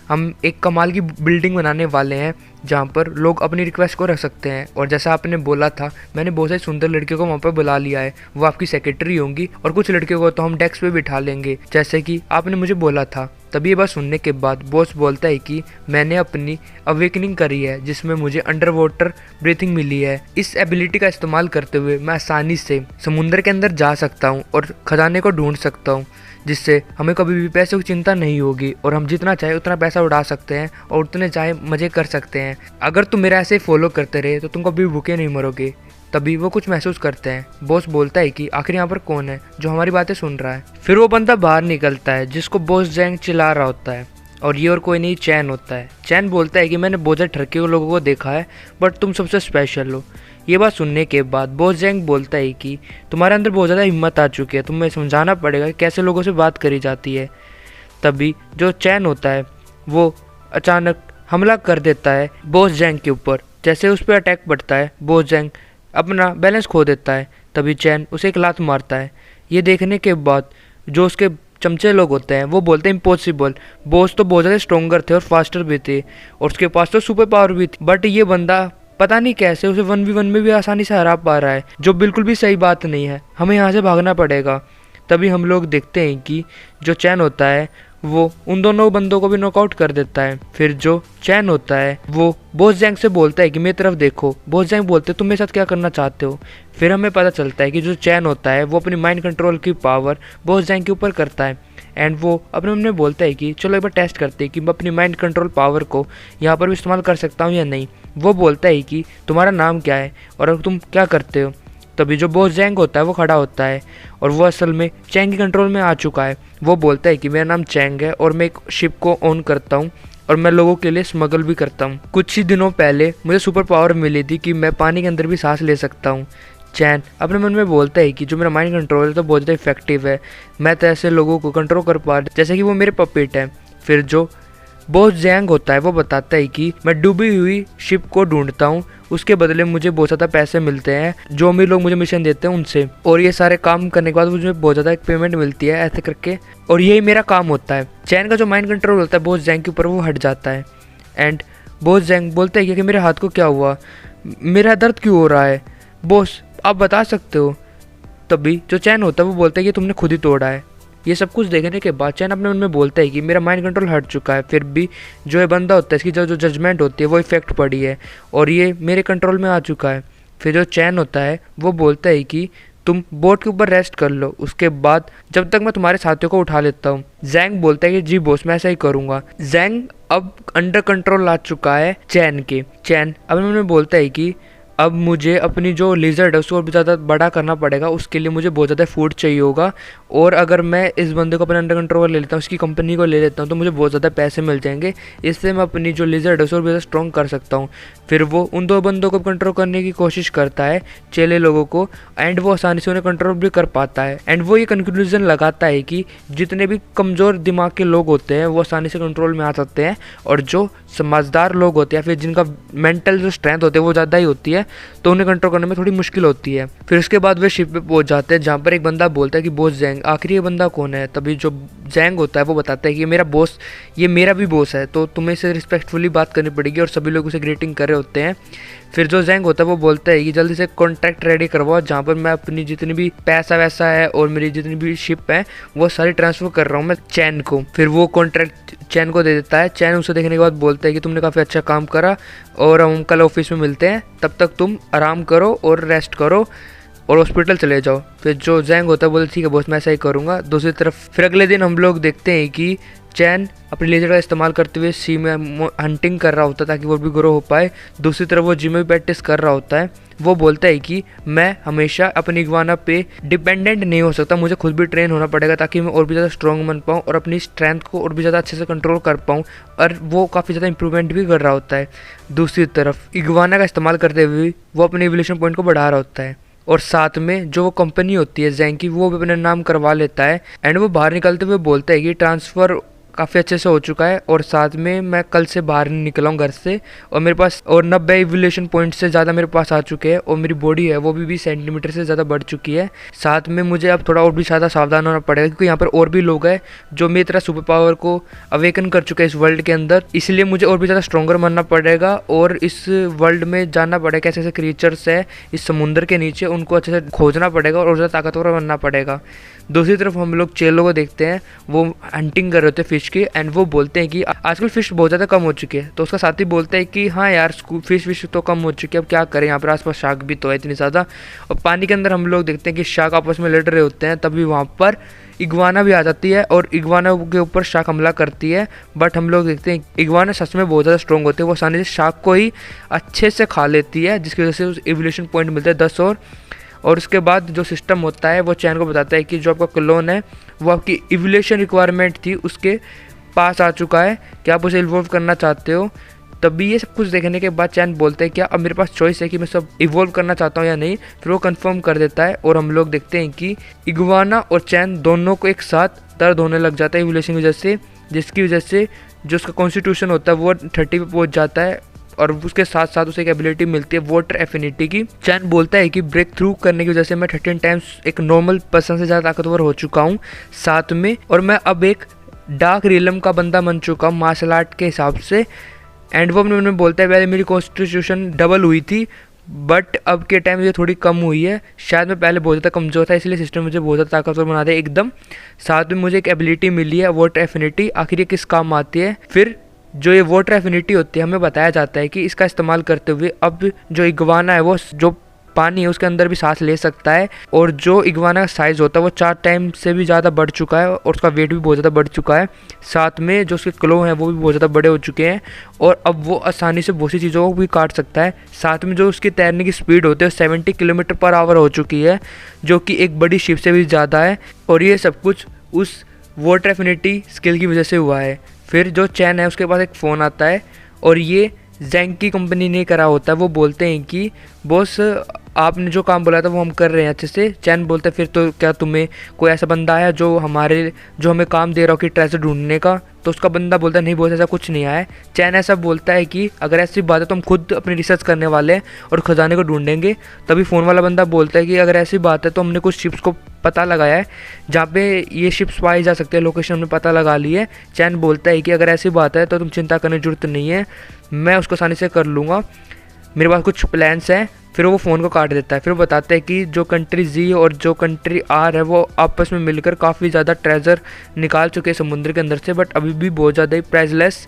हम एक कमाल की बिल्डिंग बनाने वाले हैं जहाँ पर लोग अपनी रिक्वेस्ट को रख सकते हैं। और जैसा आपने बोला था मैंने बहुत सारी सुंदर लड़कियों को वहाँ पर बुला लिया है, वो आपकी सेक्रेटरी होंगी, और कुछ लड़कियों को तो हम डेस्क पे बिठा लेंगे जैसे कि आपने मुझे बोला था। तभी ये बात सुनने के बाद बॉस बोलता है कि मैंने अपनी अवेकनिंग करी है जिसमें मुझे अंडर वाटर ब्रीथिंग मिली है। इस एबिलिटी का इस्तेमाल करते हुए मैं आसानी से समुद्र के अंदर जा सकता हूँ और खजाने को ढूंढ सकता हूँ, जिससे हमें कभी भी पैसे की चिंता नहीं होगी और हम जितना चाहे उतना पैसा उड़ा सकते हैं और उतने चाहे मज़े कर सकते हैं। अगर तुम मेरा ऐसे ही फॉलो करते रहे तो तुम कभी भूखे नहीं मरोगे। तभी वो कुछ महसूस करते हैं। बॉस बोलता है कि आखिर यहाँ पर कौन है जो हमारी बातें सुन रहा है। फिर वो बंदा बाहर निकलता है जिसको बॉस जैंग चिल्ला रहा होता है, और ये और कोई नहीं चैन होता है। चैन बोलता है कि मैंने बहुत ज़्यादा ठरके लोगों को देखा है बट तुम सबसे स्पेशल हो। ये बात सुनने के बाद बॉस जैंग बोलता है कि तुम्हारे अंदर बहुत ज़्यादा हिम्मत आ चुकी है, तुम्हें समझाना पड़ेगा कि कैसे लोगों से बात करी जाती है। तभी जो चैन होता है वो अचानक हमला कर देता है बॉस जैंग के ऊपर। जैसे उस पर अटैक बढ़ता है बॉस जैंग अपना बैलेंस खो देता है। तभी चैन उसे एक लात मारता है। ये देखने के बाद जो उसके चमचे लोग होते हैं वो बोलते हैं इम्पॉसिबल, बॉस तो बहुत ज़्यादा स्ट्रोंगर थे और फास्टर भी थे और उसके पास तो सुपर पावर भी थी, बट ये बंदा पता नहीं कैसे उसे 1v1 में भी आसानी से हरा पा रहा है, जो बिल्कुल भी सही बात नहीं है। हमें यहाँ से भागना पड़ेगा। तभी हम लोग देखते हैं कि जो चैन होता है वो उन दोनों बंदों को भी नॉकआउट कर देता है। फिर जो चैन होता है वो बॉस जैंग से बोलता है कि मेरी तरफ देखो। बॉस जैंग बोलते तुम मेरे साथ क्या करना चाहते हो। फिर हमें पता चलता है कि जो चैन होता है वो अपनी माइंड कंट्रोल की पावर बॉस जैंग के ऊपर करता है, एंड वो अपने मन में बोलता है कि चलो एक बार टेस्ट करते हैं कि मैं अपनी माइंड कंट्रोल पावर को यहाँ पर भी इस्तेमाल कर सकता हूँ या नहीं। वो बोलता है कि तुम्हारा नाम क्या है और तुम क्या करते हो। तभी जो बॉस जैंग होता है वो खड़ा होता है और वो असल में चैंग के कंट्रोल में आ चुका है। वो बोलता है कि मेरा नाम चैंग है और मैं एक शिप को ओन करता हूँ और मैं लोगों के लिए स्मगल भी करता हूँ। कुछ ही दिनों पहले मुझे सुपर पावर मिली थी कि मैं पानी के अंदर भी सांस ले सकता हूँ। चैन अपने मन में बोलता है कि जो मेरा माइंड कंट्रोल है तो बहुत ज़्यादा इफेक्टिव है, मैं तो ऐसे लोगों को कंट्रोल कर पा रहा जैसे कि वो मेरे पपेट हैं। फिर जो बॉस जैंग होता है वो बताता है कि मैं डूबी हुई शिप को ढूंढता हूँ, उसके बदले मुझे बहुत ज़्यादा पैसे मिलते हैं जो भी लोग मुझे मिशन देते हैं उनसे, और ये सारे काम करने के बाद मुझे बहुत ज़्यादा एक पेमेंट मिलती है ऐसे करके, और यही मेरा काम होता है। चैन का जो माइंड कंट्रोल होता है बॉस जैंग के ऊपर वो हट जाता है। एंड बॉस जैंग बोलता है कि मेरे हाथ को क्या हुआ, मेरा दर्द क्यों हो रहा है, बॉस आप बता सकते हो। तभी जो चैन होता है वो बोलता है कि तुमने खुद ही तोड़ा है। ये सब कुछ देखने के बाद चैन अपने मन में बोलता है कि मेरा माइंड कंट्रोल हट चुका है, फिर भी जो ये बंदा होता है इसकी जो जजमेंट होती है वो इफेक्ट पड़ी है और ये मेरे कंट्रोल में आ चुका है। फिर जो चैन होता है वो बोलता है कि तुम बोट के ऊपर रेस्ट कर लो, उसके बाद जब तक मैं तुम्हारे साथियों को उठा लेता हूँ। जैंग बोलता है कि जी बॉस मैं ऐसा ही करूँगा। जैंग अब अंडर कंट्रोल आ चुका है चैन के। चैन अपने मन में बोलता है कि अब मुझे अपनी जो लिजर्ड है उसको और भी ज़्यादा बड़ा करना पड़ेगा, उसके लिए मुझे बहुत ज़्यादा फूड चाहिए होगा, और अगर मैं इस बंदे को अपने अंडर कंट्रोल ले लेता हूँ, उसकी कंपनी को ले लेता हूँ तो मुझे बहुत ज़्यादा पैसे मिल जाएंगे, इससे मैं अपनी जो लिजर्ड है उसको और भी ज़्यादा स्ट्रॉन्ग कर सकता हूँ। फिर वो उन 2 बंदों को कंट्रोल करने की कोशिश करता है, चेले लोगों को, एंड वो आसानी से उन्हें कंट्रोल भी कर पाता है। एंड वो ये कंक्लूजन लगाता है कि जितने भी कमज़ोर दिमाग के लोग होते हैं वो आसानी से कंट्रोल में आ सकते हैं, और जो समझदार लोग होते हैं फिर जिनका मेंटल जो स्ट्रेंथ होती है वो ज़्यादा ही होती है तो उन्हें कंट्रोल करने में थोड़ी मुश्किल होती है। फिर उसके बाद वे शिप पे पहुंच जाते हैं जहाँ पर एक बंदा बोलता है कि बॉस जैंग आखिर ये बंदा कौन है। तभी जो जैंग होता है वो बताता है कि मेरा बॉस, ये मेरा भी बॉस है, तो तुम्हें इसे रिस्पेक्टफुली बात करनी पड़ेगी, और सभी लोग उसे ग्रीटिंग कर रहे होते हैं। फिर जो जैंग होता है वो बोलता है कि जल्दी से कॉन्ट्रैक्ट रेडी करवाओ जहाँ पर मैं अपनी जितनी भी पैसा वैसा है और मेरी जितनी भी शिप है वो सारी ट्रांसफ़र कर रहा हूँ मैं चैन को। फिर वो कॉन्ट्रैक्ट चैन को दे देता है। चैन उसे देखने के बाद बोलता है कि तुमने काफ़ी अच्छा काम करा और हम कल ऑफिस में मिलते हैं, तब तक तुम आराम करो और रेस्ट करो। और हॉस्पिटल चले जाओ। फिर जो जैंग होता है बोलते ठीक है बॉस मैं ऐसा ही करूँगा। दूसरी तरफ फिर अगले दिन हम लोग देखते हैं कि चैन अपने लेजर का इस्तेमाल करते हुए सी में हंटिंग कर रहा होता है ताकि वो भी ग्रो हो पाए। दूसरी तरफ वो जिम में प्रैक्टिस कर रहा होता है। वो बोलता है कि मैं हमेशा अपनी इग्वाना पे डिपेंडेंट नहीं हो सकता, मुझे खुद भी ट्रेन होना पड़ेगा ताकि मैं और भी ज़्यादा स्ट्रॉन्ग बन पाऊँ और अपनी स्ट्रेंथ को और भी ज़्यादा अच्छे से कंट्रोल कर पाऊँ। और वो काफ़ी ज़्यादा इंप्रूवमेंट भी कर रहा होता है। दूसरी तरफ इग्वाना का इस्तेमाल करते हुए वो अपने इवोल्यूशन पॉइंट को बढ़ा रहा होता है और साथ में जो वो कंपनी होती है जैंग की वो भी अपने नाम करवा लेता है। एंड वो बाहर निकलते हुए बोलता है कि ट्रांसफ़र काफ़ी अच्छे से हो चुका है और साथ में मैं कल से बाहर निकला हूँ घर से और मेरे पास और 90 इवोल्यूशन पॉइंट से ज़्यादा मेरे पास आ चुके हैं और मेरी बॉडी है वो भी 20 सेंटीमीटर से ज़्यादा बढ़ चुकी है। साथ में मुझे अब थोड़ा और भी ज़्यादा सावधान होना पड़ेगा क्योंकि यहाँ पर और भी लोग हैं जो मेरी तरह सुपर पावर को अवेकन कर चुके हैं इस वर्ल्ड के अंदर, इसलिए मुझे और भी ज़्यादा स्ट्रॉन्गर बनना पड़ेगा और इस वर्ल्ड में जानना पड़ेगा कैसे ऐसे क्रिएचर्स है इस समुद्र के नीचे, उनको अच्छे से खोजना पड़ेगा और ज़्यादा ताकतवर बनना पड़ेगा। दूसरी तरफ हम लोग चेलो को देखते हैं, वो हंटिंग कर रहे होते हैं फिश की एंड वो बोलते हैं कि आजकल फिश बहुत ज़्यादा कम हो चुकी है। तो उसका साथी बोलता है कि हाँ यार फिश तो कम हो चुकी है, अब क्या करें, यहाँ पर आसपास शार्क भी तो है इतनी ज़्यादा। और पानी के अंदर हम लोग देखते हैं कि शार्क आपस में लड़ रहे होते हैं, तभी वहाँ पर इग्वाना भी आ जाती है और इग्वाना के ऊपर शार्क हमला करती है। बट हम लोग देखते हैं इग्वाना सच में बहुत ज़्यादा स्ट्रॉन्ग होते हैं, वो आसानी से शार्क को ही अच्छे से खा लेती है जिसकी वजह से उस इवोल्यूशन पॉइंट मिलते हैं 10 और उसके बाद जो सिस्टम होता है वो चैन को बताता है कि जो आपका क्लोन है वो आपकी इवोल्यूशन रिक्वायरमेंट थी उसके पास आ चुका है, क्या आप उसे इवॉल्व करना चाहते हो। तभी ये सब कुछ देखने के बाद चैन बोलते हैं क्या अब मेरे पास चॉइस है कि मैं सब इवॉल्व करना चाहता हूँ या नहीं। फिर वो कंफर्म कर देता है और हम लोग देखते हैं कि इग्वाना और चैन दोनों को एक साथ दर्द होने लग जाता है इवोल्यूशन की वजह से, जिसकी वजह से जो उसका कॉन्स्टिट्यूशन होता है वो 30 पे पहुँच जाता है और उसके साथ साथ उसे एक एबिलिटी मिलती है वाटर एफिनिटी की। चैन बोलता है कि ब्रेक थ्रू करने की वजह से मैं 13 टाइम्स एक नॉर्मल पर्सन से ज़्यादा ताकतवर हो चुका हूँ साथ में, और मैं अब एक डार्क रियलम का बंदा बन चुका हूँ मार्शल आर्ट के हिसाब से। एंड वो अपने बोलता है पहले मेरी कॉन्स्टिट्यूशन डबल हुई थी बट अब के टाइम मुझे थोड़ी कम हुई है, शायद मैं पहले बहुत ज़्यादा कमज़ोर था इसलिए सिस्टम मुझे बहुत ज़्यादा ताकतवर बना दे एकदम। साथ में मुझे एक एबिलिटी मिली है वाटर एफिनिटी, आखिर ये किस काम आती है। फिर जो ये वाटर एफिनिटी होती है हमें बताया जाता है कि इसका इस्तेमाल करते हुए अब जो इग्वाना है वो जो पानी है उसके अंदर भी सांस ले सकता है और जो इग्वाना का साइज़ होता है वो 4 टाइम से भी ज़्यादा बढ़ चुका है और उसका वेट भी बहुत ज़्यादा बढ़ चुका है। साथ में जो उसके क्लो हैं वो भी बहुत ज़्यादा बड़े हो चुके हैं और अब वो आसानी से बहुत सी चीज़ों को भी काट सकता है। साथ में जो उसकी तैरने की स्पीड होती है 70 किलोमीटर पर आवर हो चुकी है जो कि एक बड़ी शिप से भी ज़्यादा है और ये सब कुछ उस वाटर एफिनिटी स्किल की वजह से हुआ है। फिर जो चैन है उसके पास एक फ़ोन आता है और ये जैंग की कंपनी ने करा होता है। वो बोलते हैं कि बॉस आपने जो काम बोला था वो हम कर रहे हैं अच्छे से। चैन बोलता है फिर तो क्या तुम्हें कोई ऐसा बंदा है जो हमें काम दे रहा हो कि ट्रेजर ढूंढने का। तो उसका बंदा बोलता है नहीं बॉस ऐसा कुछ नहीं आया है। चैन ऐसा बोलता है कि अगर ऐसी बात है तो हम खुद अपनी रिसर्च करने वाले हैं और खजाने को ढूंढेंगे। तभी फ़ोन वाला बंदा बोलता है कि अगर ऐसी बात है तो हमने कुछ शिप्स को पता लगाया है जहाँ पे ये शिप्स पाई जा सकती है, लोकेशन हमने पता लगा ली है। चैन बोलता है कि अगर ऐसी बात है तो तुम चिंता करने की जरूरत नहीं है, मैं उसको आसानी से कर लूँगा, मेरे पास कुछ प्लान्स हैं। फिर वो फ़ोन को काट देता है। फिर वो बताता है कि जो कंट्री जी और जो कंट्री आर है वो आपस में मिलकर काफ़ी ज़्यादा ट्रेजर निकाल चुके हैं समुद्र के अंदर से, बट अभी भी बहुत ज़्यादा ही प्राइसलेस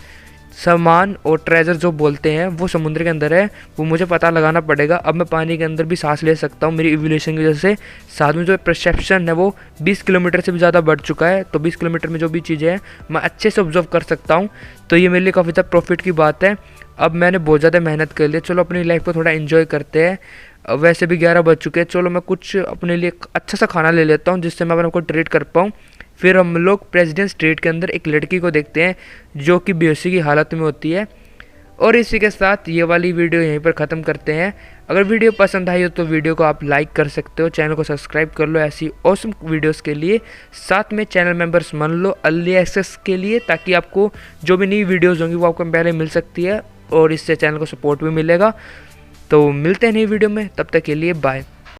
सामान और ट्रेजर जो बोलते हैं वो समुद्र के अंदर है, वो मुझे पता लगाना पड़ेगा। अब मैं पानी के अंदर भी सांस ले सकता हूँ मेरी इवोल्यूशन की वजह से। साथ में जो परसेप्शन है वो 20 किलोमीटर से भी ज़्यादा बढ़ चुका है, तो 20 किलोमीटर में जो भी चीज़ें हैं मैं अच्छे से ऑब्जर्व कर सकता हूँ। तो ये मेरे लिए काफ़ी ज़्यादा प्रॉफिट की बात है। अब मैंने बहुत ज़्यादा मेहनत कर ली, चलो अपनी लाइफ को थोड़ा इन्जॉय करते हैं। वैसे भी 11 बज चुके हैं, चलो मैं कुछ अपने लिए अच्छा सा खाना ले लेता हूँ जिससे मैं अपने को ट्रीट कर पाऊँ। फिर हम लोग प्रेसिडेंट स्ट्रीट के अंदर एक लड़की को देखते हैं जो कि बेहोशी की हालत में होती है। और इसी के साथ ये वाली वीडियो यहीं पर ख़त्म करते हैं। अगर वीडियो पसंद आई हो तो वीडियो को आप लाइक कर सकते हो, चैनल को सब्सक्राइब कर लो ऐसी ऑसम वीडियोस के लिए। साथ में चैनल मेंबर्स मान लो अर्ली एक्सेस के लिए, ताकि आपको जो भी नई वीडियोज़ होंगी वो आपको पहले मिल सकती है और इससे चैनल को सपोर्ट भी मिलेगा। तो मिलते हैं नई वीडियो में, तब तक के लिए बाय।